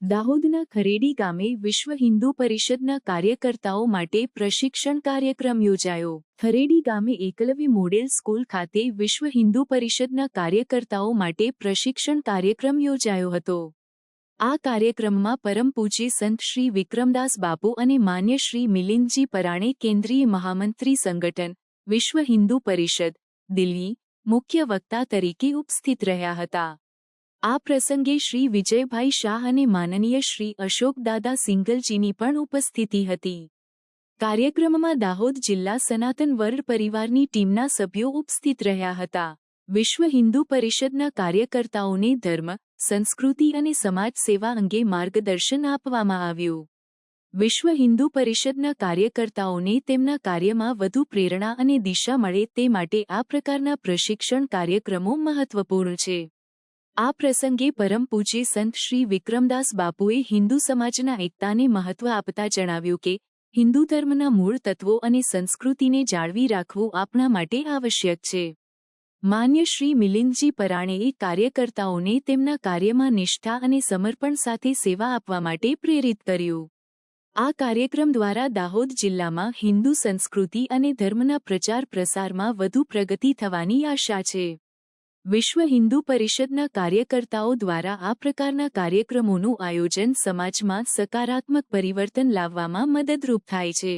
દાહોદના ખરેડી ગામે વિશ્વ હિન્દુ પરિષદના કાર્યકર્તાઓ માટે પ્રશિક્ષણ કાર્યક્રમ યોજાયો। ખરેડી ગામે એકલવ્ય મોડેલ સ્કૂલ ખાતે વિશ્વ હિન્દુ પરિષદના કાર્યકર્તાઓ માટે પ્રશિક્ષણ કાર્યક્રમ યોજાયો હતો। આ કાર્યક્રમમાં પરમ પૂજ્ય સંત શ્રી વિક્રમદાસ બાપુ અને માન્ય શ્રી મિલિંદજી પરાણે કેન્દ્રીય મહામંત્રી સંગઠન વિશ્વ હિન્દુ પરિષદ દિલ્હી મુખ્ય વક્તા તરીકે ઉપસ્થિત રહ્યા હતા। આ પ્રસંગે શ્રી વિજયભાઈ શાહ અને માનનીય શ્રી અશોકદાદા સિંઘલજીની પણ ઉપસ્થિતિ હતી। કાર્યક્રમમાં દાહોદ જિલ્લા સનાતન વર્લ્ડ પરિવારની ટીમના સભ્યો ઉપસ્થિત રહ્યા હતા। વિશ્વ હિન્દુ પરિષદના કાર્યકર્તાઓને ધર્મ, સંસ્કૃતિ અને સમાજ સેવા અંગે માર્ગદર્શન આપવામાં આવ્યું। વિશ્વ હિન્દુ પરિષદના કાર્યકર્તાઓને તેમના કાર્યમાં વધુ પ્રેરણા અને દિશા મળે તે માટે આ પ્રકારના પ્રશિક્ષણ કાર્યક્રમો મહત્વપૂર્ણ છે। આ પ્રસંગે પરમ પૂજ્ય સંત શ્રી વિક્રમદાસ બાપુએ હિન્દુ સમાજના એકતાને મહત્વ આપતા જણાવ્યું કે હિન્દુ ધર્મના મૂળ તત્વો અને સંસ્કૃતિને જાળવી રાખવું આપણા માટે આવશ્યક છે। માન્ય શ્રી મિલિંદજી પરાણેએ કાર્યકર્તાઓને તેમના કાર્યમાં નિષ્ઠા અને સમર્પણ સાથે સેવા આપવા માટે પ્રેરિત કર્યું। આ કાર્યક્રમ દ્વારા દાહોદ જિલ્લામાં હિન્દુ સંસ્કૃતિ અને ધર્મના પ્રચાર પ્રસારમાં વધુ પ્રગતિ થવાની આશા છે। વિશ્વ હિન્દુ પરિષદના કાર્યકર્તાઓ દ્વારા આ પ્રકારના કાર્યક્રમોનું આયોજન સમાજમાં સકારાત્મક પરિવર્તન લાવવામાં મદદરૂપ થાય છે।